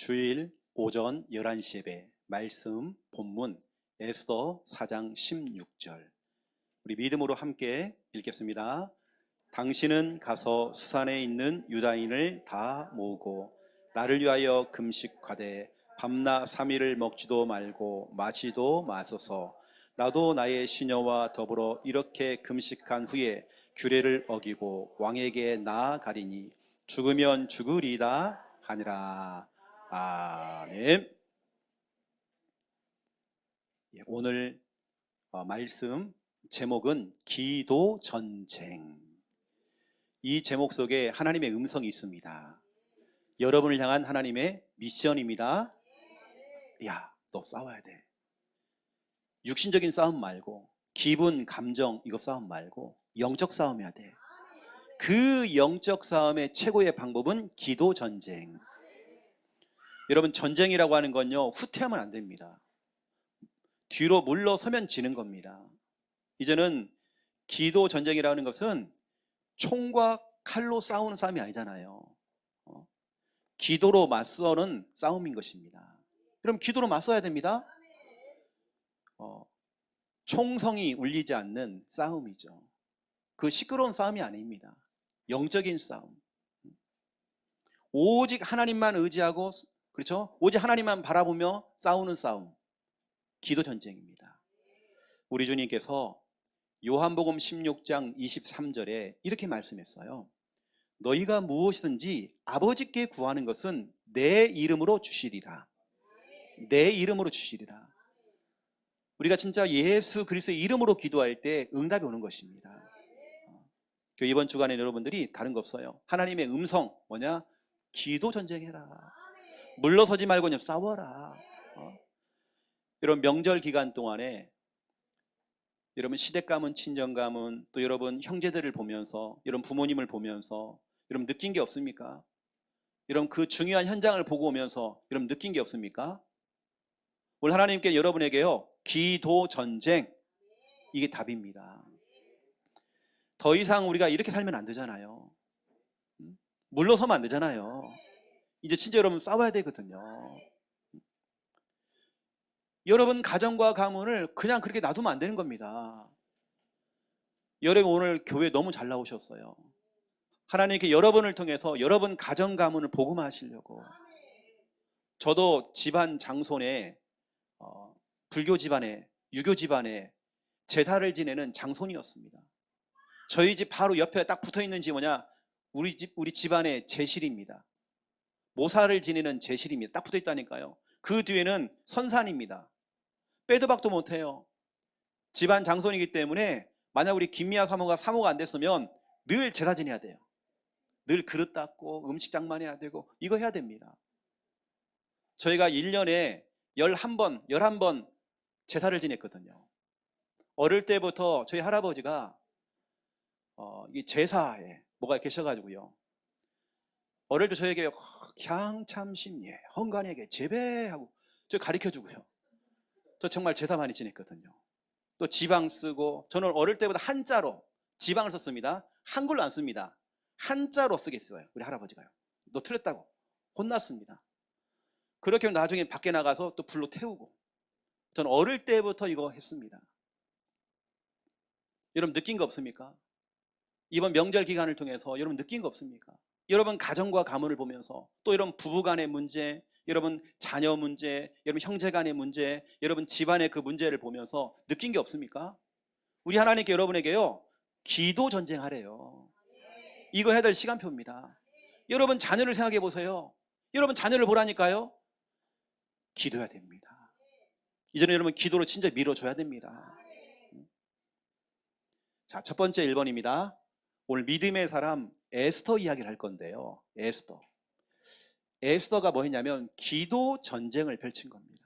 주일 오전 11시 예배 말씀 본문 에스더 4장 16절 우리 믿음으로 함께 읽겠습니다. 당신은 가서 수산에 있는 유다인을 다 모으고 나를 위하여 금식하되 밤낮 3일을 먹지도 말고 마시도 마소서. 나도 나의 시녀와 더불어 이렇게 금식한 후에 규례를 어기고 왕에게 나아가리니 죽으면 죽으리라 하니라. 아멘. 오늘 말씀 제목은 기도 전쟁. 이 제목 속에 하나님의 음성이 있습니다. 여러분을 향한 하나님의 미션입니다. 야, 너 싸워야 돼. 육신적인 싸움 말고, 기분, 감정 이거 싸움 말고 영적 싸움 해야 돼. 그 영적 싸움의 최고의 방법은 기도 전쟁. 여러분, 전쟁이라고 하는 건요, 후퇴하면 안 됩니다. 뒤로 물러서면 지는 겁니다. 이제는 기도 전쟁이라는 것은 총과 칼로 싸우는 싸움이 아니잖아요. 기도로 맞서는 싸움인 것입니다. 그럼 기도로 맞서야 됩니다. 총성이 울리지 않는 싸움이죠. 그 시끄러운 싸움이 아닙니다. 영적인 싸움. 오직 하나님만 의지하고, 그렇죠? 오직 하나님만 바라보며 싸우는 싸움. 기도 전쟁입니다. 우리 주님께서 요한복음 16장 23절에 이렇게 말씀했어요. 너희가 무엇이든지 아버지께 구하는 것은 내 이름으로 주시리라. 내 이름으로 주시리라. 우리가 진짜 예수 그리스도의 이름으로 기도할 때 응답이 오는 것입니다. 이번 주간에 여러분들이 다른 거 없어요. 하나님의 음성 뭐냐? 기도 전쟁해라. 물러서지 말고 그냥 싸워라. 여러분, 명절 기간 동안에 여러분 시댁 가문, 친정 가문, 또 여러분 형제들을 보면서, 여러분 부모님을 보면서 여러분 느낀 게 없습니까? 여러분 그 중요한 현장을 보고 오면서 여러분 느낀 게 없습니까? 오늘 하나님께 여러분에게요, 기도 전쟁, 이게 답입니다. 더 이상 우리가 이렇게 살면 안 되잖아요. 물러서면 안 되잖아요. 이제 진짜 여러분 싸워야 되거든요. 여러분 가정과 가문을 그냥 그렇게 놔두면 안 되는 겁니다. 여러분 오늘 교회 너무 잘 나오셨어요. 하나님께 여러분을 통해서 여러분 가정 가문을 복음화하시려고. 저도 집안 장손에 불교 집안에, 유교 집안에 제사를 지내는 장손이었습니다. 저희 집 바로 옆에 딱 붙어있는 집 뭐냐? 우리 집안의 제실입니다. 모사를 지내는 제실입니다. 딱 붙어있다니까요. 그 뒤에는 선산입니다. 빼도 박도 못해요. 집안 장손이기 때문에 만약 우리 김미아 사모가 사모가 안 됐으면 늘 제사 지내야 돼요. 늘 그릇 닦고 음식 장만해야 되고 이거 해야 됩니다. 저희가 1년에 11번 제사를 지냈거든요. 어릴 때부터 저희 할아버지가 이 제사에 뭐가 계셔가지고요, 어릴 때 저에게 향참심예 헌간에게 재배하고 저 가르쳐주고요. 저 정말 제사 많이 지냈거든요. 또 지방 쓰고, 저는 어릴 때보다 한자로 지방을 썼습니다. 한글로 안 씁니다. 한자로 쓰겠어요. 우리 할아버지가요. 너 틀렸다고 혼났습니다. 그렇게 나중에 밖에 나가서 또 불로 태우고. 저는 어릴 때부터 이거 했습니다. 여러분 느낀 거 없습니까? 이번 명절 기간을 통해서 여러분 느낀 거 없습니까? 여러분 가정과 가문을 보면서, 또 여러분 부부간의 문제, 여러분 자녀 문제, 여러분 형제간의 문제, 여러분 집안의 그 문제를 보면서 느낀 게 없습니까? 우리 하나님께 여러분에게요, 기도 전쟁하래요. 이거 해야 될 시간표입니다. 여러분 자녀를 생각해 보세요. 여러분 자녀를 보라니까요. 기도해야 됩니다. 이제는 여러분 기도로 진짜 밀어줘야 됩니다. 자, 첫 번째 1번입니다. 오늘 믿음의 사람 에스더 이야기를 할 건데요. 에스더가 뭐 했냐면 기도 전쟁을 펼친 겁니다.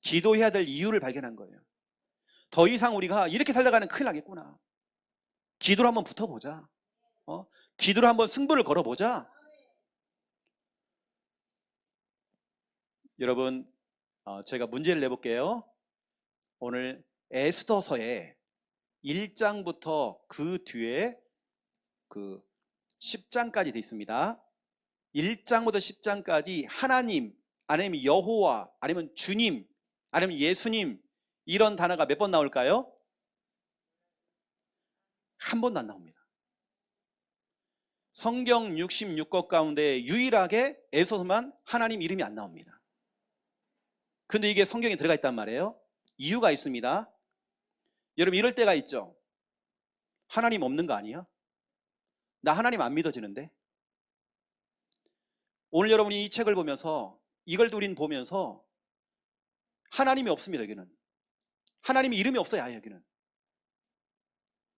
기도해야 될 이유를 발견한 거예요. 더 이상 우리가 이렇게 살다가는 큰일 나겠구나. 기도로 한번 붙어보자. 기도로 한번 승부를 걸어보자. 여러분, 제가 문제를 내볼게요. 오늘 에스더서에 1장부터 그 뒤에 그 10장까지 돼 있습니다. 1장부터 10장까지 하나님, 아니면 여호와, 아니면 주님, 아니면 예수님, 이런 단어가 몇 번 나올까요? 한 번도 안 나옵니다. 성경 66권 가운데 유일하게 에서만 하나님 이름이 안 나옵니다. 근데 이게 성경에 들어가 있단 말이에요. 이유가 있습니다. 여러분, 이럴 때가 있죠. 하나님 없는 거 아니야? 나 하나님 안 믿어지는데? 오늘 여러분이 이 책을 보면서, 이걸 우린 보면서 하나님이 없습니다. 여기는 하나님의 이름이 없어요. 아예 여기는.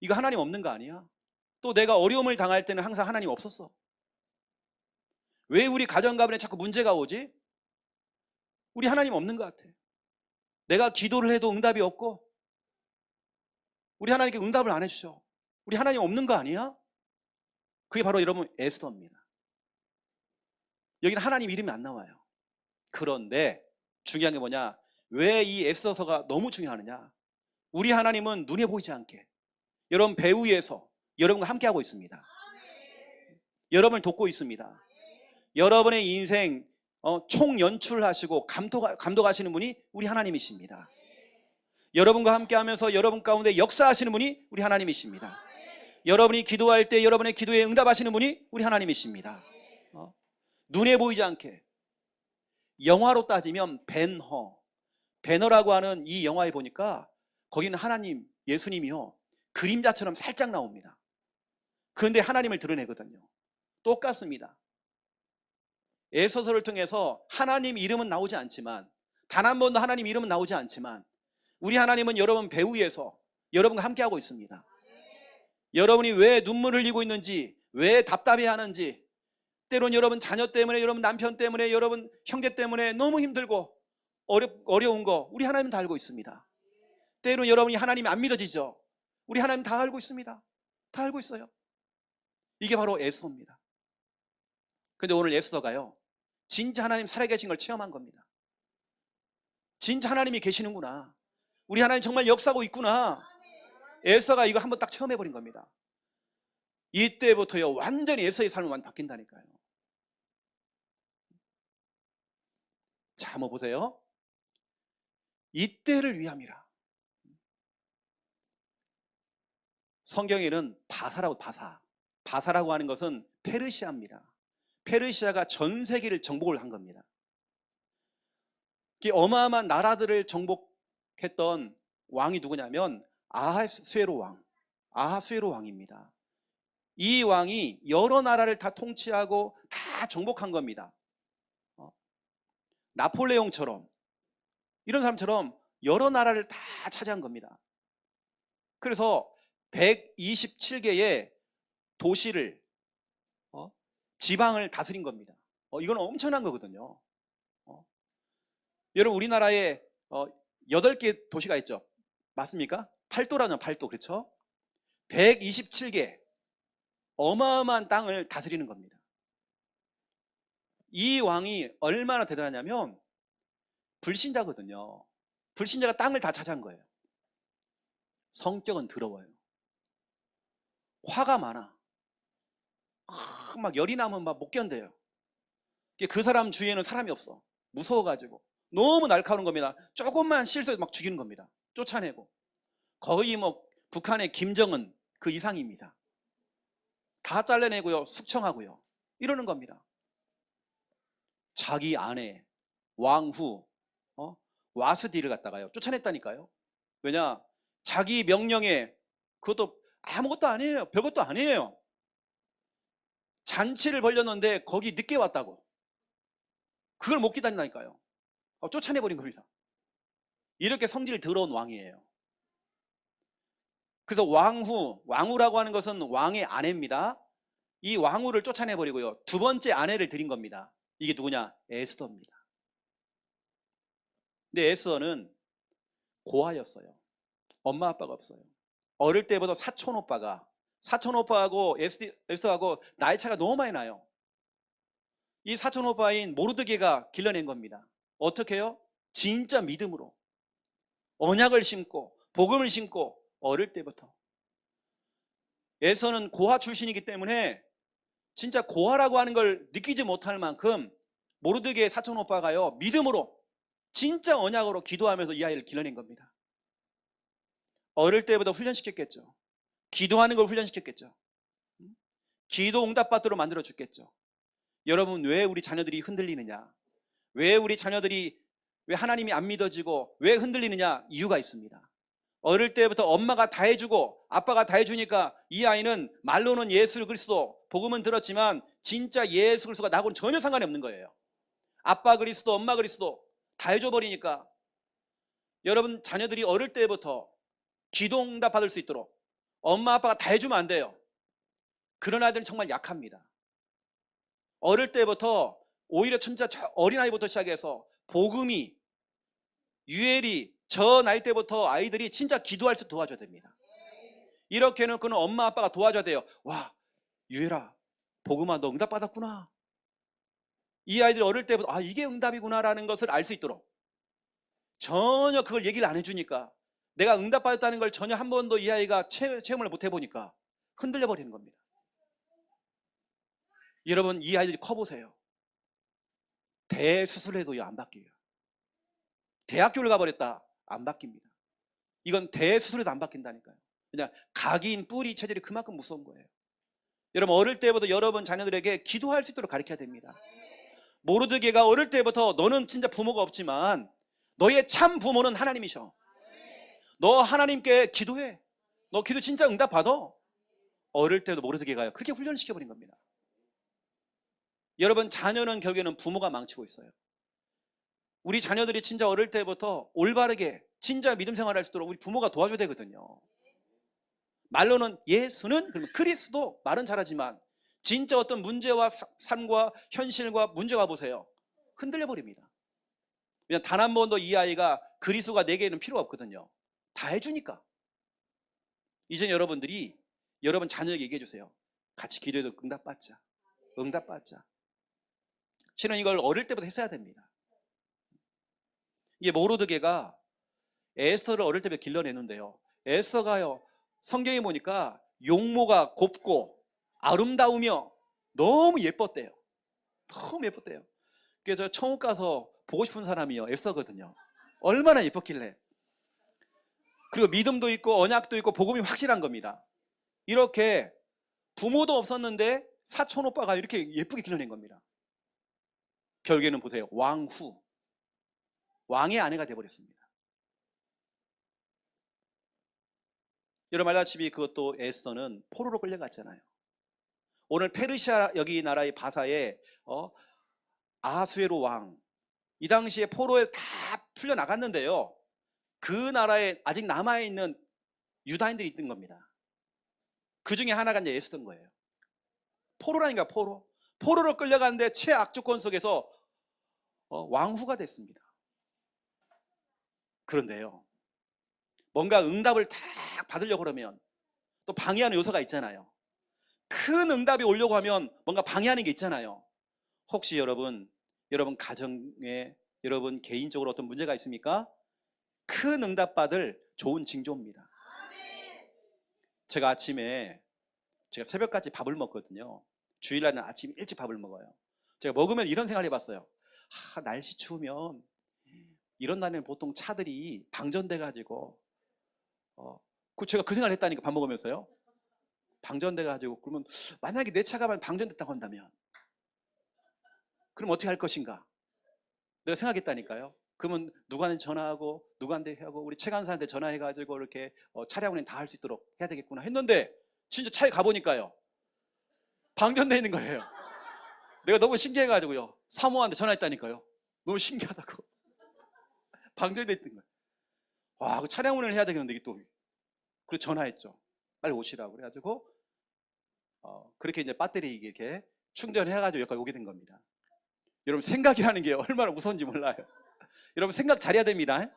이거 하나님 없는 거 아니야? 또 내가 어려움을 당할 때는 항상 하나님 없었어. 왜 우리 가정가문에 자꾸 문제가 오지? 우리 하나님 없는 것 같아. 내가 기도를 해도 응답이 없고, 우리 하나님께 응답을 안 해주셔. 우리 하나님 없는 거 아니야? 그게 바로 여러분 에스더입니다. 여기는 하나님 이름이 안 나와요. 그런데 중요한 게 뭐냐? 왜 이 에스더서가 너무 중요하느냐? 우리 하나님은 눈에 보이지 않게 여러분 배 위에서 여러분과 함께하고 있습니다. 여러분을 돕고 있습니다. 여러분의 인생 총 연출하시고 감독하시는 분이 우리 하나님이십니다. 여러분과 함께하면서 여러분 가운데 역사하시는 분이 우리 하나님이십니다. 여러분이 기도할 때 여러분의 기도에 응답하시는 분이 우리 하나님이십니다. 눈에 보이지 않게. 영화로 따지면 배너라고 하는 이 영화에 보니까 거기는 하나님, 예수님이요 그림자처럼 살짝 나옵니다. 그런데 하나님을 드러내거든요. 똑같습니다. 에서서를 통해서 하나님 이름은 나오지 않지만, 단 한 번도 하나님 이름은 나오지 않지만, 우리 하나님은 여러분 배 위에서 여러분과 함께하고 있습니다. 여러분이 왜 눈물을 흘리고 있는지, 왜 답답해하는지, 때론 여러분 자녀 때문에, 여러분 남편 때문에, 여러분 형제 때문에 너무 힘들고 어려운 거 우리 하나님은 다 알고 있습니다. 때론 여러분이 하나님이 안 믿어지죠. 우리 하나님 다 알고 있습니다. 다 알고 있어요. 이게 바로 에스더입니다. 근데 오늘 에스더가요 진짜 하나님 살아계신 걸 체험한 겁니다. 진짜 하나님이 계시는구나, 우리 하나님 정말 역사하고 있구나. 에스더가 이거 한번 딱 체험해버린 겁니다. 이때부터요 완전히 에스더의 삶은 완전 바뀐다니까요. 자, 한번 보세요. 이때를 위함이라. 성경에는 바사라고 하는 것은 페르시아입니다. 페르시아가 전 세계를 정복을 한 겁니다. 어마어마한 나라들을 정복했던 왕이 누구냐면 아하수에로 왕입니다. 이 왕이 여러 나라를 다 통치하고 다 정복한 겁니다. 나폴레옹처럼, 이런 사람처럼 여러 나라를 다 차지한 겁니다. 그래서 127개의 도시를, 지방을 다스린 겁니다. 이건 엄청난 거거든요. 여러분, 우리나라에 8개 도시가 있죠. 맞습니까? 팔도라는 팔도, 그렇죠? 127개 어마어마한 땅을 다스리는 겁니다. 이 왕이 얼마나 대단하냐면 불신자거든요. 불신자가 땅을 다 차지한 거예요. 성격은 더러워요. 화가 많아. 막 열이 나면 막 못 견뎌요. 그 사람 주위에는 사람이 없어. 무서워가지고 너무 날카로운 겁니다. 조금만 실수해도 막 죽이는 겁니다. 쫓아내고. 거의 뭐 북한의 김정은 그 이상입니다. 다 잘라내고요, 숙청하고요, 이러는 겁니다. 자기 아내 왕후 와스디를 갖다가요 쫓아냈다니까요. 왜냐? 자기 명령에, 그것도 아무것도 아니에요. 별것도 아니에요. 잔치를 벌렸는데 거기 늦게 왔다고, 그걸 못 기다린다니까요. 쫓아내버린 겁니다. 이렇게 성질 더러운 왕이에요. 그래서 왕후라고 하는 것은 왕의 아내입니다. 이 왕후를 쫓아내버리고요, 두 번째 아내를 들인 겁니다. 이게 누구냐? 에스더입니다. 근데 에스더는 고아였어요. 엄마 아빠가 없어요. 어릴 때부터 사촌오빠하고 에스더하고 나이 차가 너무 많이 나요. 이 사촌오빠인 모르드게가 길러낸 겁니다. 어떻게 해요? 진짜 믿음으로 언약을 심고 복음을 심고, 어릴 때부터. 에스더는 고아 출신이기 때문에 진짜 고아라고 하는 걸 느끼지 못할 만큼 모르드게의 사촌 오빠가요, 믿음으로 진짜 언약으로 기도하면서 이 아이를 길러낸 겁니다. 어릴 때부터 훈련시켰겠죠. 기도하는 걸 훈련시켰겠죠. 기도 응답받도록 만들어 줬겠죠. 여러분, 왜 우리 자녀들이 흔들리느냐? 왜 우리 자녀들이, 왜 하나님이 안 믿어지고 왜 흔들리느냐? 이유가 있습니다. 어릴 때부터 엄마가 다 해주고 아빠가 다 해주니까 이 아이는 말로는 예수 그리스도 복음은 들었지만 진짜 예수 그리스도가 나하고는 전혀 상관이 없는 거예요. 아빠 그리스도 엄마 그리스도 다 해줘버리니까. 여러분, 자녀들이 어릴 때부터 기도 응답 받을 수 있도록 엄마 아빠가 다 해주면 안 돼요. 그런 아이들은 정말 약합니다. 어릴 때부터 오히려 진짜 어린아이부터 시작해서 복음이, 유엘이 저 나이 때부터 아이들이 진짜 기도할 수 도와줘야 됩니다. 이렇게 해놓고는 엄마 아빠가 도와줘야 돼요. 와, 유엘아, 복음아, 너 응답 받았구나. 이 아이들이 어릴 때부터 아, 이게 응답이구나라는 것을 알 수 있도록. 전혀 그걸 얘기를 안 해주니까, 내가 응답 받았다는 걸 전혀 한 번도 이 아이가 체험을 못 해보니까 흔들려 버리는 겁니다. 여러분, 이 아이들이 커보세요. 대수술해도요 안 바뀌어요. 대학교를 가버렸다, 안 바뀝니다. 이건 대수술해도 안 바뀐다니까요. 그냥 각인 뿌리 체질이 그만큼 무서운 거예요. 여러분, 어릴 때부터 여러분 자녀들에게 기도할 수 있도록 가르쳐야 됩니다. 모르드게가 어릴 때부터 너는 진짜 부모가 없지만 너의 참 부모는 하나님이셔. 너 하나님께 기도해. 너 기도 진짜 응답 받아. 어릴 때도 모르드게가요 그렇게 훈련시켜버린 겁니다. 여러분, 자녀는 결국에는 부모가 망치고 있어요. 우리 자녀들이 진짜 어릴 때부터 올바르게 진짜 믿음 생활할 수 있도록 우리 부모가 도와줘야 되거든요. 말로는 예수는, 그러면 그리스도 말은 잘하지만 진짜 어떤 문제와 삶과 현실과 문제가 보세요, 흔들려 버립니다. 그냥 단 한 번도 이 아이가 그리스도가 내게는 필요가 없거든요. 다 해주니까. 이제 여러분들이 여러분 자녀에게 얘기해 주세요. 같이 기도해도 응답받자. 응답받자. 실은 이걸 어릴 때부터 했어야 됩니다. 이게 모르드게가 에스더를 어릴 때부터 길러내는데요, 에스더가요 성경에 보니까 용모가 곱고 아름다우며 너무 예뻤대요. 너무 예뻤대요. 그래서 저 천국 가서 보고 싶은 사람이요 에스더거든요. 얼마나 예뻤길래. 그리고 믿음도 있고 언약도 있고 복음이 확실한 겁니다. 이렇게 부모도 없었는데 사촌 오빠가 이렇게 예쁘게 길러낸 겁니다. 결국에는 보세요, 왕후, 왕의 아내가 되어버렸습니다. 여러분 알다시피 그것도 에스더는 포로로 끌려갔잖아요. 오늘 페르시아 여기 나라의 바사에 아하수에로 왕, 이 당시에 포로에 다 풀려나갔는데요, 그 나라에 아직 남아있는 유다인들이 있던 겁니다. 그 중에 하나가 이제 에스더인 거예요. 포로라니까 포로. 포로로 끌려갔는데 최악 조건 속에서 왕후가 됐습니다. 그런데요, 뭔가 응답을 딱 받으려고 그러면 또 방해하는 요소가 있잖아요. 큰 응답이 오려고 하면 뭔가 방해하는 게 있잖아요. 혹시 여러분 가정에 여러분 개인적으로 어떤 문제가 있습니까? 큰 응답 받을 좋은 징조입니다. 제가 새벽까지 밥을 먹거든요. 주일날은 아침 일찍 밥을 먹어요. 제가 먹으면 이런 생각을 해봤어요. 날씨 추우면 이런 날에는 보통 차들이 방전돼가지고 제가 그 생각을 했다니까, 밥 먹으면서요. 방전돼가지고, 그러면 만약에 내 차가 방전됐다고 한다면 그럼 어떻게 할 것인가 내가 생각했다니까요. 그러면 누구한테 전화하고 누구한테 하고 우리 최 간사한테 전화해가지고 이렇게 차량 운행 다 할 수 있도록 해야 되겠구나 했는데, 진짜 차에 가보니까요 방전돼 있는 거예요. 내가 너무 신기해가지고요 사모한테 전화했다니까요. 너무 신기하다고. 방전돼 있는 거예요. 와, 그 차량 운행을 해야 되겠는데 이게 또. 그래서 전화했죠. 빨리 오시라고 그래가지고 그렇게 이제 배터리 이렇게 충전해가지고 여기까지 오게 된 겁니다. 여러분, 생각이라는 게 얼마나 무서운지 몰라요. 여러분, 생각 잘해야 됩니다.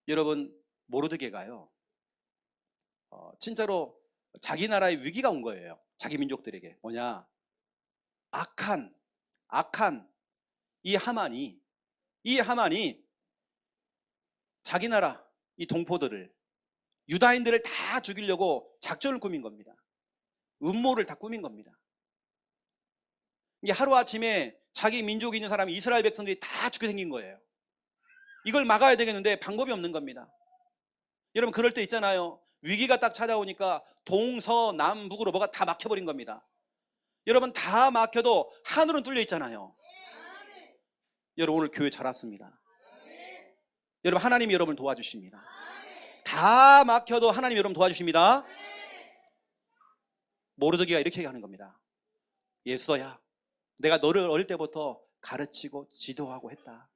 여러분, 모르드게가요 진짜로 자기 나라에 위기가 온 거예요. 자기 민족들에게. 뭐냐, 악한 이 하만이 자기 나라 이 동포들을, 유다인들을 다 죽이려고 작전을 꾸민 겁니다. 음모를 다 꾸민 겁니다. 이게 하루아침에 자기 민족이 있는 사람이 이스라엘 백성들이 다 죽게 생긴 거예요. 이걸 막아야 되겠는데 방법이 없는 겁니다. 여러분, 그럴 때 있잖아요. 위기가 딱 찾아오니까 동서남북으로 뭐가 다 막혀버린 겁니다. 여러분, 다 막혀도 하늘은 뚫려 있잖아요. 여러분, 오늘 교회 잘 왔습니다. 여러분, 하나님이 여러분을 도와주십니다. 다 막혀도 하나님이 여러분 도와주십니다. 모르드게가 이렇게 하는 겁니다. 예수야, 내가 너를 어릴 때부터 가르치고 지도하고 했다.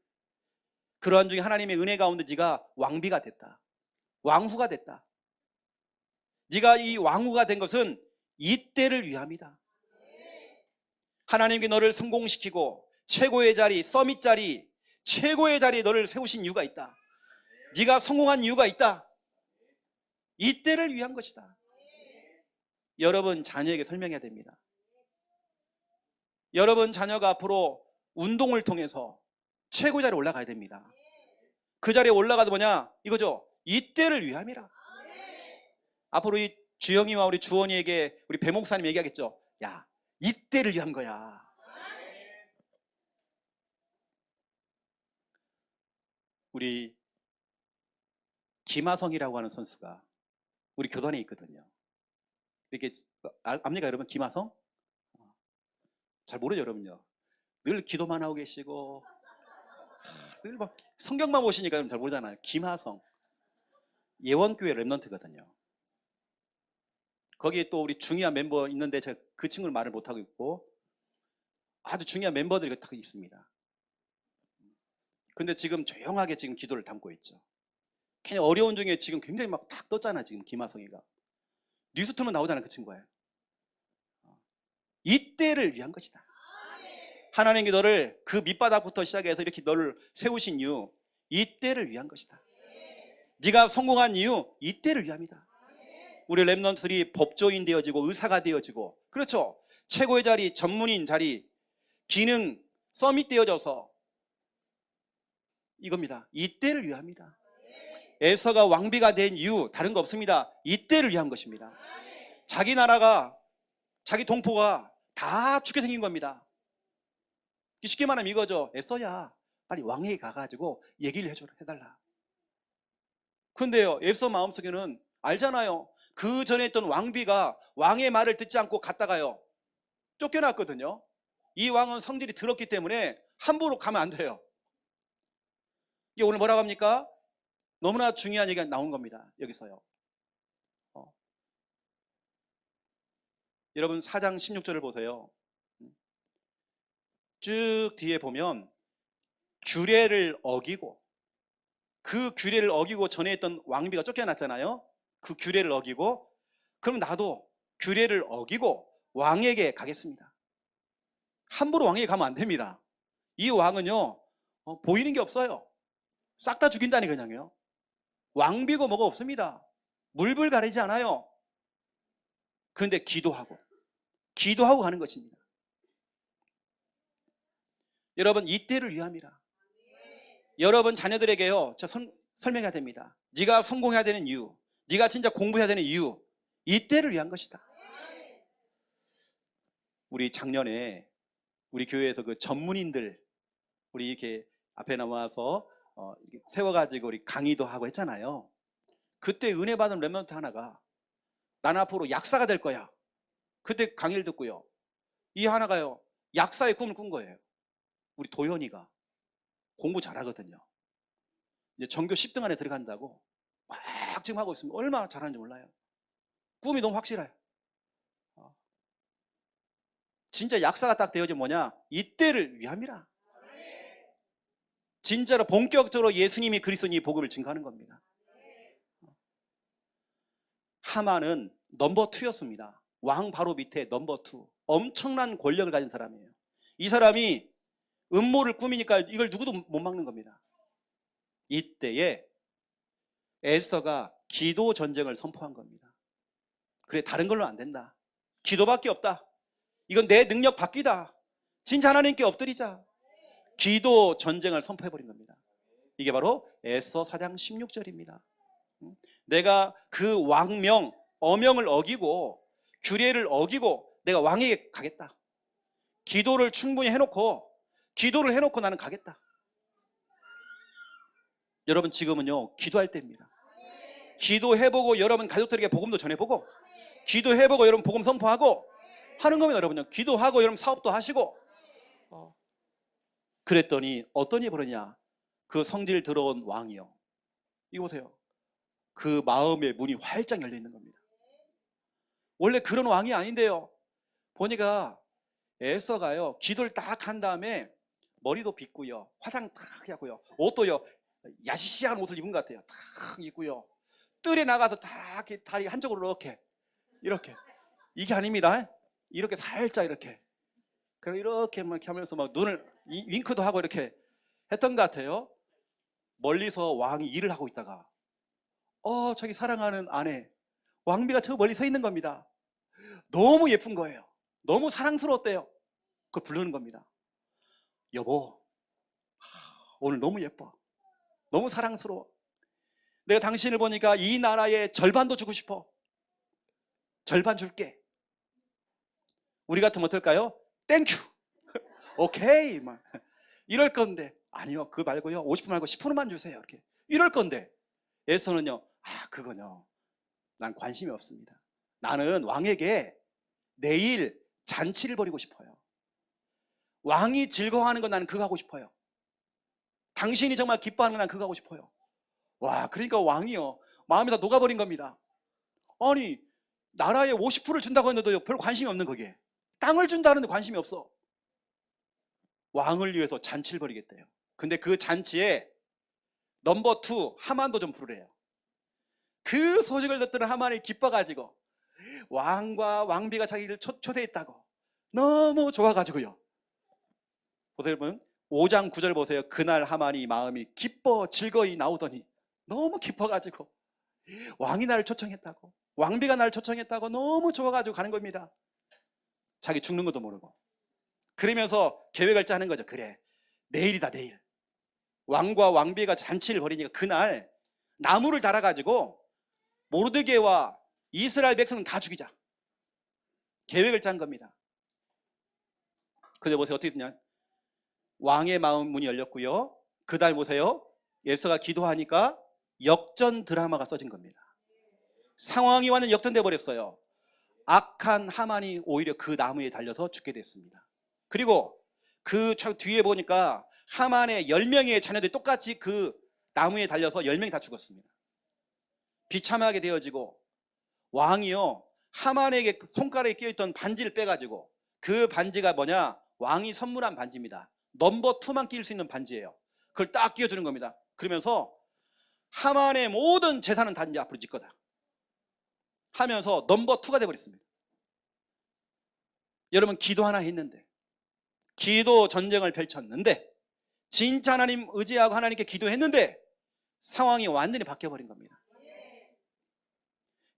그러한 중에 하나님의 은혜 가운데 네가 왕비가 됐다. 왕후가 됐다. 네가 이 왕후가 된 것은 이때를 위함이다. 하나님께 너를 성공시키고 최고의 자리, 서밋 자리, 최고의 자리에 너를 세우신 이유가 있다. 네가 성공한 이유가 있다. 이때를 위한 것이다. 여러분 자녀에게 설명해야 됩니다. 여러분 자녀가 앞으로 운동을 통해서 최고의 자리에 올라가야 됩니다. 그 자리에 올라가도 뭐냐? 이거죠. 이때를 위함이라. 앞으로 이 주영이와 우리 주원이에게 우리 배 목사님 얘기하겠죠. 야, 이때를 위한 거야. 우리 김하성이라고 하는 선수가 우리 교단에 있거든요. 이렇게 압니까 여러분? 김하성? 잘 모르죠 여러분요. 늘 기도만 하고 계시고 늘 막 성경만 보시니까 여러분 잘 모르잖아요. 김하성 예원교회 랩넌트거든요. 거기에 또 우리 중요한 멤버 있는데 제가 그 친구를 말을 못하고 있고 아주 중요한 멤버들이 딱 있습니다. 근데 지금 조용하게 지금 기도를 담고 있죠. 그냥 어려운 중에 지금 굉장히 막 탁 떴잖아. 지금 김하성이가 뉴스 틀면 나오잖아요. 그 친구예요. 이때를 위한 것이다. 하나님께 너를 그 밑바닥부터 시작해서 이렇게 너를 세우신 이유, 이때를 위한 것이다. 네가 성공한 이유, 이때를 위함이다. 우리 랩넌트들이 법조인 되어지고 의사가 되어지고, 그렇죠, 최고의 자리, 전문인 자리, 기능, 서밋 되어져서 이겁니다. 이때를 위함이다. 에서가 왕비가 된 이유 다른 거 없습니다. 이때를 위한 것입니다. 자기 나라가, 자기 동포가 다 죽게 생긴 겁니다. 쉽게 말하면 이거죠. 에서야 빨리 왕에게 가가지고 얘기를 해달라. 그런데요, 에서 마음속에는 알잖아요. 그 전에 있던 왕비가 왕의 말을 듣지 않고 갔다가요 쫓겨났거든요. 이 왕은 성질이 더럽기 때문에 함부로 가면 안 돼요. 이게 오늘 뭐라고 합니까? 너무나 중요한 얘기가 나온 겁니다. 여기서요. 여러분 4장 16절을 보세요. 쭉 뒤에 보면 규례를 어기고, 그 규례를 어기고 전에 있던 왕비가 쫓겨났잖아요. 그 규례를 어기고, 그럼 나도 규례를 어기고 왕에게 가겠습니다. 함부로 왕에게 가면 안 됩니다. 이 왕은요 보이는 게 없어요. 싹 다 죽인다니 그냥요. 왕비고 뭐가 없습니다. 물불 가리지 않아요. 그런데 기도하고 가는 것입니다. 여러분 이때를 위함이라. 여러분 자녀들에게요 설명해야 됩니다. 네가 성공해야 되는 이유, 네가 진짜 공부해야 되는 이유, 이때를 위한 것이다. 우리 작년에 우리 교회에서 그 전문인들 우리 이렇게 앞에 나와서 이렇게 세워가지고 우리 강의도 하고 했잖아요. 그때 은혜 받은 랩런트 하나가 나는 앞으로 약사가 될 거야. 그때 강의를 듣고요, 이 하나가요 약사의 꿈을 꾼 거예요. 우리 도현이가 공부 잘하거든요. 이제 전교 10등 안에 들어간다고 막 지금 하고 있으면 얼마나 잘하는지 몰라요. 꿈이 너무 확실해요. 진짜 약사가 딱 되어지면 뭐냐? 이때를 위함이라. 진짜로 본격적으로 예수님이 그리스도인 이 복음을 증거하는 겁니다. 하만은 넘버 2였습니다. 왕 바로 밑에 넘버 2. 엄청난 권력을 가진 사람이에요. 이 사람이 음모를 꾸미니까 이걸 누구도 못 막는 겁니다. 이때에 에스더가 기도 전쟁을 선포한 겁니다. 그래, 다른 걸로 안 된다. 기도밖에 없다. 이건 내 능력 밖이다. 진짜 하나님께 엎드리자. 기도 전쟁을 선포해버린 겁니다. 이게 바로 에스더 4장 16절입니다. 내가 그 왕명, 어명을 어기고 규례를 어기고 내가 왕에게 가겠다. 기도를 충분히 해놓고 나는 가겠다. 여러분 지금은요 기도할 때입니다. 기도해보고 여러분 가족들에게 복음도 전해보고 기도해보고 여러분 복음 선포하고 하는 겁니다. 여러분요 기도하고 여러분 사업도 하시고. 그랬더니 어떤 일이 벌어지냐. 그 성질 들어온 왕이요, 이거 보세요. 그 마음의 문이 활짝 열려 있는 겁니다. 원래 그런 왕이 아닌데요. 보니까 에서가요 기도를 딱 한 다음에 머리도 빗고요, 화장 딱 하고요, 옷도요 야시시한 옷을 입은 것 같아요. 딱 입고요, 뜰에 나가서 딱 다리 한쪽으로 이렇게 이게 아닙니다. 이렇게 살짝 이렇게 그리고 이렇게 막 하면서 막 눈을 윙크도 하고 이렇게 했던 것 같아요. 멀리서 왕이 일을 하고 있다가 저기 사랑하는 아내 왕비가 저 멀리 서 있는 겁니다. 너무 예쁜 거예요. 너무 사랑스러웠대요. 그걸 부르는 겁니다. 여보, 오늘 너무 예뻐. 너무 사랑스러워. 내가 당신을 보니까 이 나라의 절반도 주고 싶어. 절반 줄게. 우리 같으면 어떨까요? 땡큐. 오케이. 막 이럴 건데 아니요, 그거 말고요 50% 말고 10%만 주세요. 이렇게 이럴 건데 에서는요, 그거요 난 관심이 없습니다. 나는 왕에게 내일 잔치를 벌이고 싶어요. 왕이 즐거워하는 건 나는 그거 하고 싶어요. 당신이 정말 기뻐하는 건 난 그거 하고 싶어요. 와, 그러니까 왕이요 마음이 다 녹아버린 겁니다. 아니 나라에 50%를 준다고 했는데도 별 관심이 없는 거기에 땅을 준다는데 관심이 없어. 왕을 위해서 잔치를 벌이겠대요. 근데 그 잔치에 넘버 2 하만도 좀 부르래요. 그 소식을 듣더니 하만이 기뻐가지고 왕과 왕비가 자기를 초대했다고 너무 좋아가지고요. 보세요 여러분, 5장 9절 보세요. 그날 하만이 마음이 기뻐 즐거이 나오더니 너무 기뻐가지고 왕이 나를 초청했다고, 왕비가 나를 초청했다고 너무 좋아가지고 가는 겁니다. 자기 죽는 것도 모르고. 그러면서 계획을 짜는 거죠. 그래, 내일이다, 내일 왕과 왕비가 잔치를 벌이니까 그날 나무를 달아가지고 모르드게와 이스라엘 백성은 다 죽이자. 계획을 짠 겁니다. 근데 보세요 어떻게 됐냐. 왕의 마음 문이 열렸고요, 그 다음 보세요 에서가 기도하니까 역전 드라마가 써진 겁니다. 상황이 완전 역전돼 버렸어요. 악한 하만이 오히려 그 나무에 달려서 죽게 됐습니다. 그리고 그 뒤에 보니까 하만의 10명의 자녀들이 똑같이 그 나무에 달려서 10명이 다 죽었습니다. 비참하게 되어지고 왕이요 하만에게 손가락에 끼어있던 반지를 빼가지고, 그 반지가 뭐냐, 왕이 선물한 반지입니다. 넘버 2만 끼울 수 있는 반지예요. 그걸 딱 끼워주는 겁니다. 그러면서 하만의 모든 재산은 다 이제 앞으로 네 거다 하면서 넘버 2가 돼버렸습니다. 여러분 기도 하나 했는데, 기도 전쟁을 펼쳤는데, 진짜 하나님 의지하고 하나님께 기도했는데 상황이 완전히 바뀌어버린 겁니다.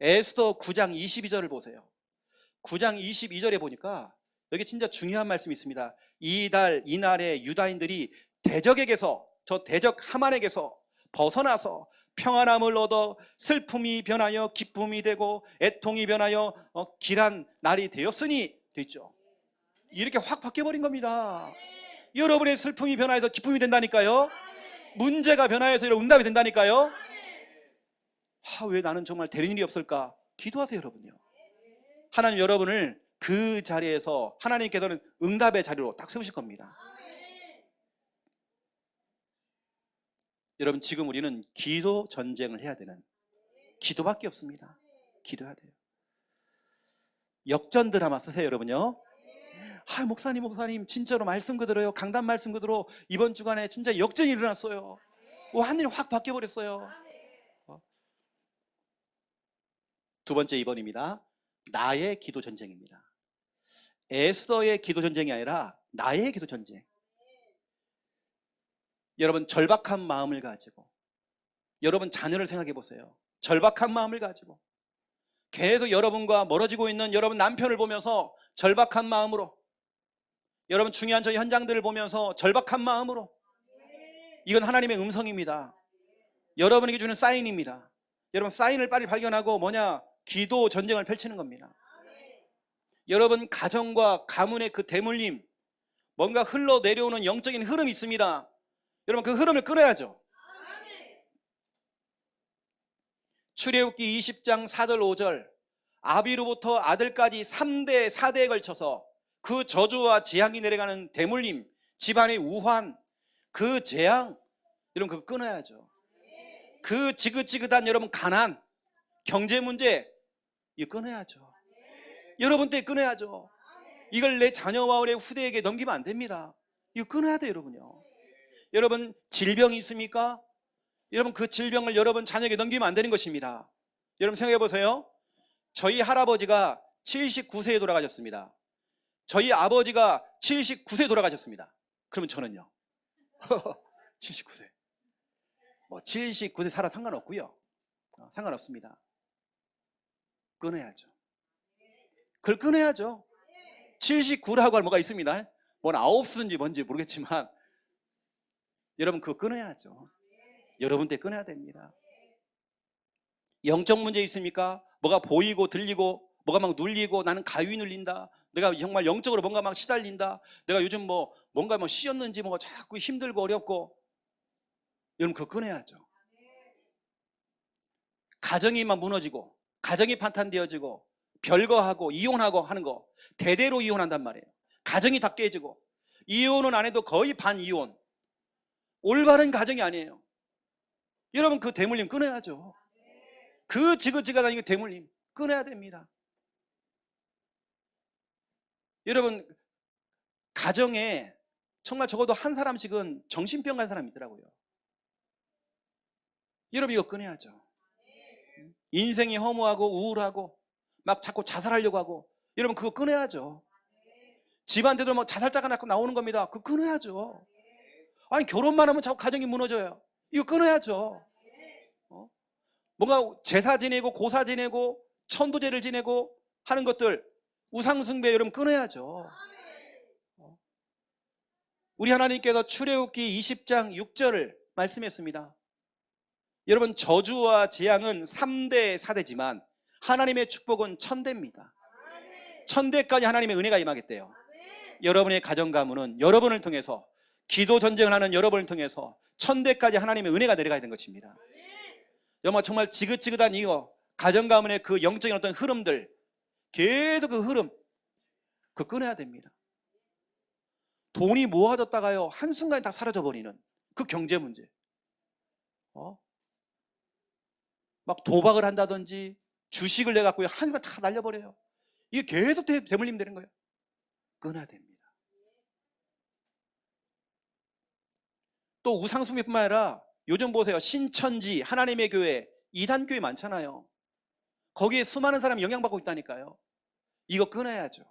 에스더 9장 22절을 보세요. 9장 22절에 보니까 여기 진짜 중요한 말씀이 있습니다. 이날에 유다인들이 대적에게서, 저 대적 하만에게서 벗어나서 평안함을 얻어 슬픔이 변하여 기쁨이 되고 애통이 변하여 길한 날이 되었으니 됐죠. 이렇게 확 바뀌어버린 겁니다. 여러분의 슬픔이 변화해서 기쁨이 된다니까요. 문제가 변화해서 응답이 된다니까요. 왜 나는 정말 되는 일이 없을까? 기도하세요 여러분요. 하나님 여러분을 그 자리에서 하나님께서는 응답의 자리로 딱 세우실 겁니다. 여러분 지금 우리는 기도 전쟁을 해야 되는, 기도밖에 없습니다. 기도해야 돼요. 역전 드라마 쓰세요 여러분요. 목사님 진짜로 말씀 그대로요, 강단 말씀 그대로 이번 주간에 진짜 역전이 일어났어요. 완전히 확 바뀌어버렸어요. 두 번째 2번입니다. 나의 기도 전쟁입니다. 에스더의 기도 전쟁이 아니라 나의 기도 전쟁. 여러분 절박한 마음을 가지고, 여러분 자녀를 생각해 보세요. 절박한 마음을 가지고 계속 여러분과 멀어지고 있는 여러분 남편을 보면서 절박한 마음으로, 여러분 중요한 저 현장들을 보면서 절박한 마음으로, 이건 하나님의 음성입니다. 여러분에게 주는 사인입니다. 여러분 사인을 빨리 발견하고 기도 전쟁을 펼치는 겁니다. 여러분 가정과 가문의 그 대물림, 뭔가 흘러내려오는 영적인 흐름이 있습니다. 여러분 그 흐름을 끊어야죠. 출애굽기 20장 4절 5절, 아비로부터 아들까지 3대 4대에 걸쳐서 그 저주와 재앙이 내려가는 대물림, 집안의 우환, 그 재앙, 여러분 그거 끊어야죠. 그 지긋지긋한 여러분 가난, 경제 문제, 이거 끊어야죠. 여러분 때 끊어야죠. 이걸 내 자녀와 우리 후대에게 넘기면 안 됩니다. 이거 끊어야 돼요, 여러분요. 여러분 질병이 있습니까? 여러분 그 질병을 여러분 자녀에게 넘기면 안 되는 것입니다. 여러분 생각해 보세요. 저희 할아버지가 79세에 돌아가셨습니다. 저희 아버지가 79세에 돌아가셨습니다. 그러면 저는요? 79세. 뭐 79세 살아 상관없고요. 상관없습니다. 끊어야죠. 그걸 끊어야죠. 79라고 할 뭐가 있습니다. 뭔 아홉수인지 뭔지 모르겠지만 여러분 그거 끊어야죠. 여러분 때 끊어야 됩니다. 영적 문제 있습니까? 뭐가 보이고 들리고 뭐가 막 눌리고 나는 가위 눌린다. 내가 정말 영적으로 뭔가 막 시달린다. 내가 요즘 뭐 뭔가 뭐 쉬었는지 뭐가 자꾸 힘들고 어렵고, 여러분 그거 끊어야죠. 가정이 막 무너지고 가정이 판탄되어지고 별거하고 이혼하고 하는 거 대대로 이혼한단 말이에요. 가정이 다 깨지고 이혼은 안 해도 거의 반이혼. 올바른 가정이 아니에요. 여러분 그 대물림 끊어야죠. 그 지긋지긋한 이 대물림 끊어야 됩니다. 여러분 가정에 정말 적어도 한 사람씩은 정신병 간 사람이 있더라고요. 여러분 이거 끊어야죠. 인생이 허무하고 우울하고 막 자꾸 자살하려고 하고, 여러분 그거 끊어야죠. 집안대로 막 자살자가 나오는 겁니다. 그거 끊어야죠. 아니 결혼만 하면 자꾸 가정이 무너져요. 이거 끊어야죠. 뭔가 제사 지내고 고사 지내고 천도제를 지내고 하는 것들, 우상숭배 여러분 끊어야죠. 우리 하나님께서 출애굽기 20장 6절을 말씀했습니다. 여러분 저주와 재앙은 3대 4대지만 하나님의 축복은 1000대입니다. 1000대까지 하나님의 은혜가 임하겠대요. 여러분의 가정 가문은 여러분을 통해서, 기도 전쟁을 하는 여러분을 통해서 1000대까지 하나님의 은혜가 내려가야 되는 것입니다. 여러분 정말 지긋지긋한 이거 가정 가문의 그 영적인 어떤 흐름들, 계속 그 흐름 그거 끊어야 됩니다. 돈이 모아졌다가요 한순간에 다 사라져버리는 그 경제 문제, 막 도박을 한다든지 주식을 내갖고 한순간 다 날려버려요. 이게 계속 대물림 되는 거예요. 끊어야 됩니다. 또 우상숭배뿐만 아니라 요즘 보세요. 신천지, 하나님의 교회, 이단교회 많잖아요. 거기에 수많은 사람이 영향받고 있다니까요. 이거 끊어야죠.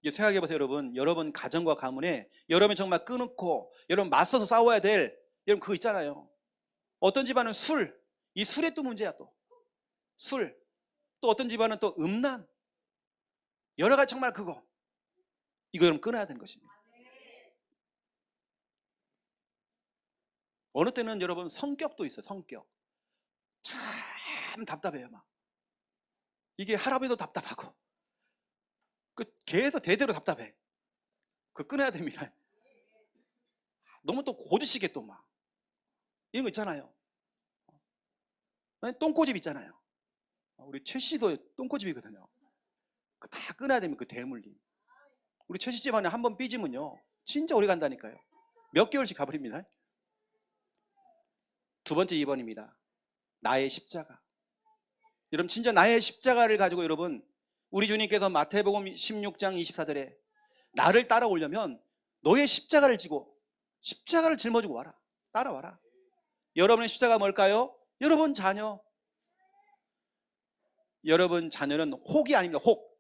생각해 보세요, 여러분. 여러분 가정과 가문에 여러분이 정말 끊고 여러분 맞서서 싸워야 될, 여러분 그거 있잖아요. 어떤 집안은 술, 이 술에 또 문제야. 또 술. 또 어떤 집안은 또 음란, 여러 가지 정말 그거, 이거 여러분 끊어야 되는 것입니다. 어느 때는 여러분 성격도 있어요. 성격 참 답답해요. 막 이게 할아버지도 답답하고 그 계속 대대로 답답해. 그거 끊어야 됩니다. 너무 또 고지식에 또 막 이런 거 있잖아요. 똥꼬집 있잖아요. 우리 최 씨도 똥꼬집이거든요. 그 다 끊어야 됩니다. 그 대물림. 우리 최 씨 집안에 한번 삐지면요 진짜 오래 간다니까요. 몇 개월씩 가버립니다. 두 번째 2번입니다. 나의 십자가. 여러분 진짜 나의 십자가를 가지고, 여러분 우리 주님께서 마태복음 16장 24절에 나를 따라오려면 너의 십자가를 지고 십자가를 짊어지고 와라. 따라와라. 여러분의 십자가 뭘까요? 여러분 자녀. 여러분 자녀는 혹이 아닙니다. 혹.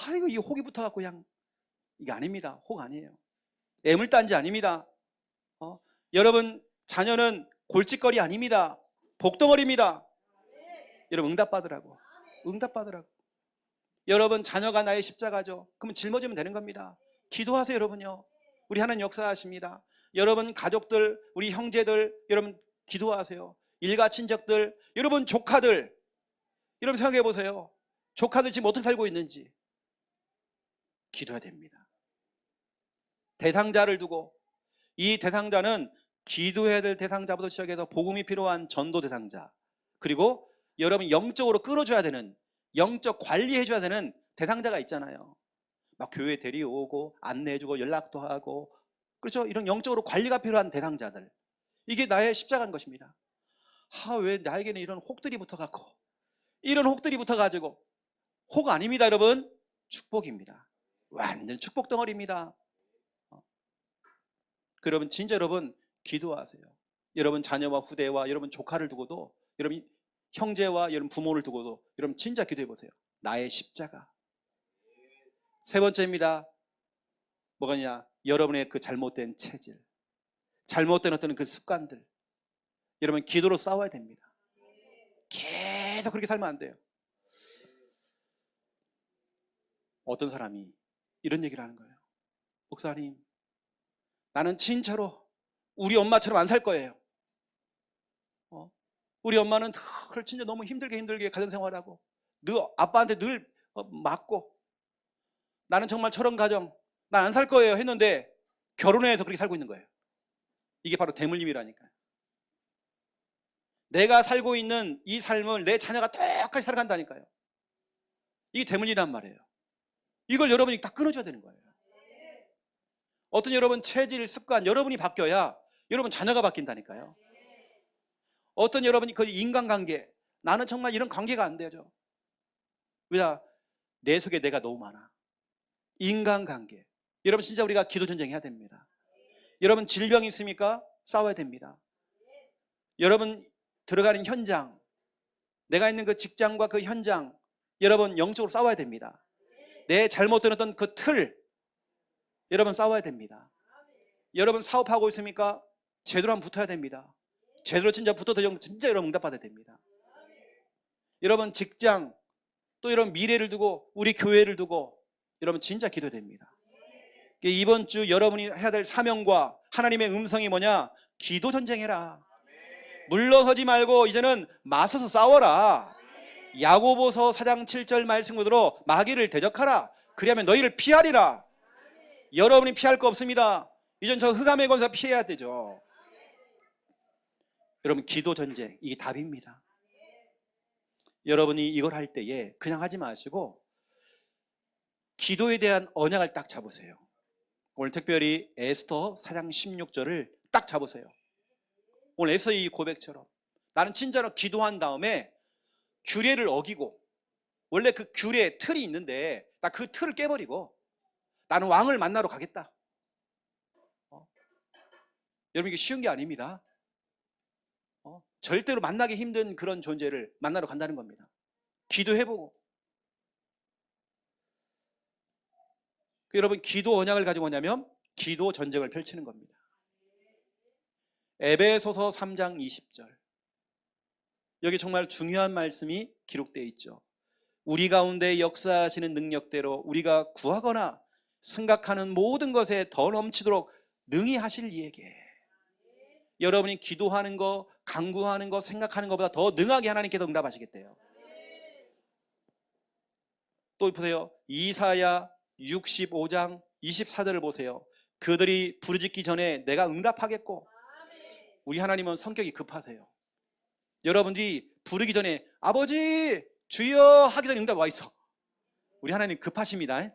아이고 이 혹이 붙어갖고 그냥, 이게 아닙니다. 혹 아니에요. 애물단지 아닙니다. 여러분 자녀는 골칫거리 아닙니다. 복덩어리입니다. 여러분 응답받으라고. 응답받으라고. 여러분 자녀가 나의 십자가죠. 그러면 짊어지면 되는 겁니다. 기도하세요. 여러분요. 우리 하나님 역사하십니다. 여러분 가족들, 우리 형제들, 여러분 기도하세요. 일가 친척들, 여러분 조카들, 여러분 생각해 보세요. 조카들 지금 어떻게 살고 있는지. 기도해야 됩니다. 대상자를 두고, 이 대상자는 기도해야 될 대상자부터 시작해서 복음이 필요한 전도 대상자, 그리고 여러분 영적으로 끌어줘야 되는, 영적 관리해줘야 되는 대상자가 있잖아요. 막 교회 데려오고 안내해주고 연락도 하고, 그렇죠? 이런 영적으로 관리가 필요한 대상자들, 이게 나의 십자가인 것입니다. 왜 나에게는 이런 혹들이 붙어갖고, 이런 혹들이 붙어가지고. 혹 아닙니다 여러분. 축복입니다. 완전 축복 덩어리입니다. 여러분 진짜 여러분 기도하세요. 여러분 자녀와 후대와 여러분 조카를 두고도, 여러분 형제와 여러분 부모를 두고도 여러분 진짜 기도해 보세요. 나의 십자가. 세 번째입니다. 뭐가냐? 여러분의 그 잘못된 체질, 잘못된 어떤 그 습관들, 여러분 기도로 싸워야 됩니다. 계속 그렇게 살면 안 돼요. 어떤 사람이 이런 얘기를 하는 거예요. 목사님, 나는 진짜로 우리 엄마처럼 안 살 거예요. 우리 엄마는 진짜 너무 힘들게 가정생활하고 늘 아빠한테 늘 맞고, 나는 정말 저런 가정 난 안 살 거예요 했는데 결혼해서 그렇게 살고 있는 거예요. 이게 바로 대물림이라니까요. 내가 살고 있는 이 삶을 내 자녀가 똑같이 살아간다니까요. 이게 대물림이란 말이에요. 이걸 여러분이 다 끊어줘야 되는 거예요. 어떤 여러분 체질, 습관, 여러분이 바뀌어야 여러분 자녀가 바뀐다니까요. 어떤 여러분이 그 인간관계, 나는 정말 이런 관계가 안 되죠. 왜냐? 내 속에 내가 너무 많아. 인간관계. 여러분 진짜 우리가 기도전쟁 해야 됩니다. 여러분 질병이 있습니까? 싸워야 됩니다. 여러분 들어가는 현장, 내가 있는 그 직장과 그 현장, 여러분 영적으로 싸워야 됩니다. 내 잘못된 어떤 그 틀, 여러분 싸워야 됩니다. 여러분 사업하고 있습니까? 제대로 한번 붙어야 됩니다. 제대로 진짜 붙어서 진짜 여러분 응답받아야 됩니다. 여러분 직장, 또 여러분 미래를 두고 우리 교회를 두고 여러분 진짜 기도해야 됩니다. 이번 주 여러분이 해야 될 사명과 하나님의 음성이 뭐냐? 기도 전쟁해라. 물러서지 말고 이제는 맞서서 싸워라. 야고보서 4장 7절 말씀으로 마귀를 대적하라. 그리하면 너희를 피하리라. 여러분이 피할 거 없습니다. 이젠 저 흑암의 권세 피해야 되죠. 여러분 기도 전쟁, 이게 답입니다. 여러분이 이걸 할 때에 그냥 하지 마시고 기도에 대한 언약을 딱 잡으세요. 오늘 특별히 에스더 4장 16절을 딱 잡으세요. 오늘 에스더의 이 고백처럼 나는 진짜로 기도한 다음에 규례를 어기고, 원래 그 규례 틀이 있는데 나 그 틀을 깨버리고 나는 왕을 만나러 가겠다. 여러분 이게 쉬운 게 아닙니다. 절대로 만나기 힘든 그런 존재를 만나러 간다는 겁니다. 기도해보고. 여러분 기도 언약을 가지고 뭐냐면 기도 전쟁을 펼치는 겁니다. 에베소서 3장 20절, 여기 정말 중요한 말씀이 기록되어 있죠. 우리 가운데 역사하시는 능력대로 우리가 구하거나 생각하는 모든 것에 더 넘치도록 능히 하실 이에게. 여러분이 기도하는 거, 간구하는 거, 생각하는 것보다 더 능하게 하나님께서 응답하시겠대요. 또 보세요. 이사야 65장 24절을 보세요. 그들이 부르짖기 전에 내가 응답하겠고. 우리 하나님은 성격이 급하세요. 여러분들이 부르기 전에 아버지 주여 하기 전에 응답 와 있어. 우리 하나님 급하십니다.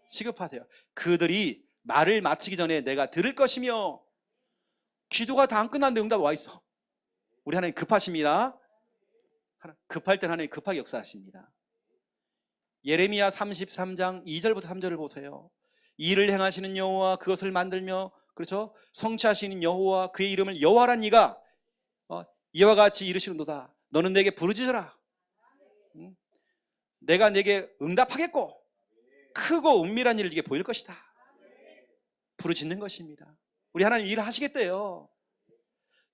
시급하세요. 그들이 말을 마치기 전에 내가 들을 것이며. 기도가 다 안 끝났는데 응답 와 있어. 우리 하나님 급하십니다. 급할 땐 하나님 급하게 역사하십니다. 예레미야 33장 2절부터 3절을 보세요. 일을 행하시는 여호와 그것을 만들며, 그렇죠? 성취하시는 여호와 그의 이름을 여호와란 이가 이와 같이 이르시는도다. 너는 내게 부르짖어라. 내가 내게 응답하겠고 크고 은밀한 일을 네게 보일 것이다. 부르짖는 것입니다. 우리 하나님 일을 하시겠대요.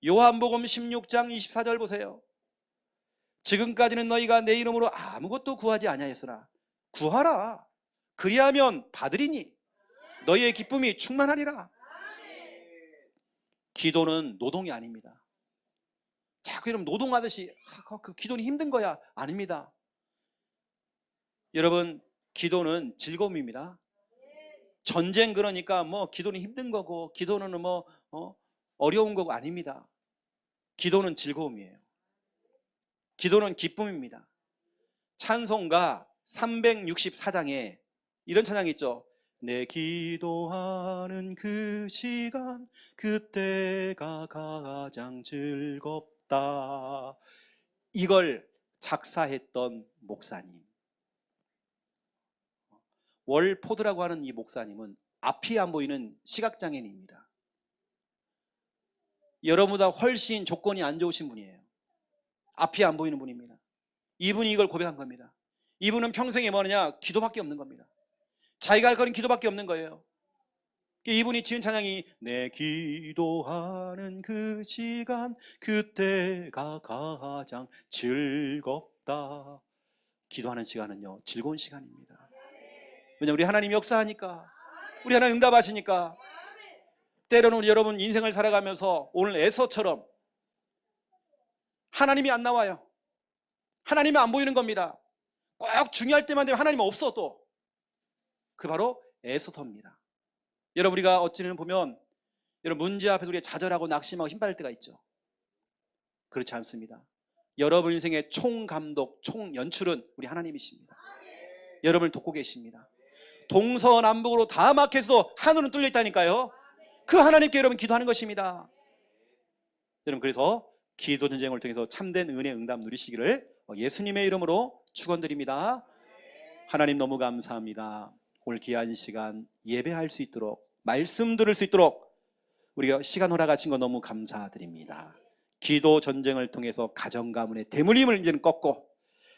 요한복음 16장 24절 보세요. 지금까지는 너희가 내 이름으로 아무것도 구하지 아니하였으나 구하라. 그리하면 받으리니 너희의 기쁨이 충만하리라. 기도는 노동이 아닙니다. 자꾸 이러면 노동하듯이 그 기도는 힘든 거야. 아닙니다. 여러분, 기도는 즐거움입니다. 전쟁 그러니까 뭐 기도는 힘든 거고 기도는 뭐 어려운 거고 아닙니다. 기도는 즐거움이에요. 기도는 기쁨입니다. 찬송가 364장에 이런 찬양이 있죠. 내 기도하는 그 시간 그때가 가장 즐겁다. 이걸 작사했던 목사님, 월포드라고 하는 이 목사님은 앞이 안 보이는 시각장애인입니다. 여러분보다 훨씬 조건이 안 좋으신 분이에요. 앞이 안 보이는 분입니다. 이분이 이걸 고백한 겁니다. 이분은 평생에 뭐냐? 기도밖에 없는 겁니다. 자기가 할 거는 기도밖에 없는 거예요. 이분이 지은 찬양이 내 기도하는 그 시간 그때가 가장 즐겁다. 기도하는 시간은요, 즐거운 시간입니다. 왜냐하면 우리 하나님이 역사하니까, 우리 하나님 응답하시니까. 때로는 여러분 인생을 살아가면서 오늘 에서처럼 하나님이 안 나와요. 하나님이 안 보이는 겁니다. 꼭 중요할 때만 되면 하나님 없어. 또 그 바로 에서서입니다. 여러분, 우리가 어찌는 보면 여러분 문제 앞에서 우리가 좌절하고 낙심하고 힘받을 때가 있죠. 그렇지 않습니다. 여러분 인생의 총감독, 총연출은 우리 하나님이십니다. 여러분을 돕고 계십니다. 동서남북으로 다 막혀서 하늘은 뚫려 있다니까요. 그 하나님께 여러분 기도하는 것입니다. 여러분, 그래서 기도 전쟁을 통해서 참된 은혜 응답 누리시기를 예수님의 이름으로 축원드립니다. 하나님 너무 감사합니다. 오늘 귀한 시간 예배할 수 있도록, 말씀 들을 수 있도록 우리가 시간 허락하신 거 너무 감사드립니다. 기도 전쟁을 통해서 가정 가문의 대물림을 이제는 꺾고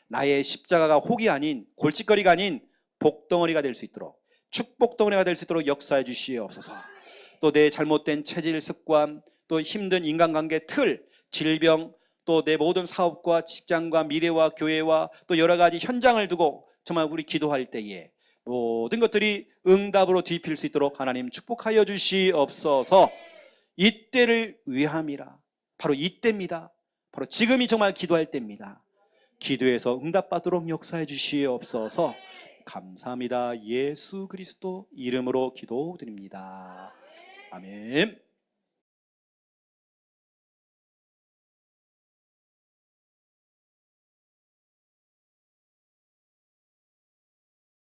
나의 십자가가 혹이 아닌, 골칫거리가 아닌 복덩어리가 될 수 있도록, 축복 덩어리가 될 수 있도록 역사해 주시옵소서. 또 내 잘못된 체질, 습관, 또 힘든 인간관계 틀, 질병, 또 내 모든 사업과 직장과 미래와 교회와 또 여러 가지 현장을 두고 정말 우리 기도할 때에 모든 것들이 응답으로 뒤집힐 수 있도록 하나님 축복하여 주시옵소서. 이때를 위함이라. 바로 이때입니다. 바로 지금이 정말 기도할 때입니다. 기도해서 응답받도록 역사해 주시옵소서. 감사합니다. 예수 그리스도 이름으로 기도드립니다. 아멘.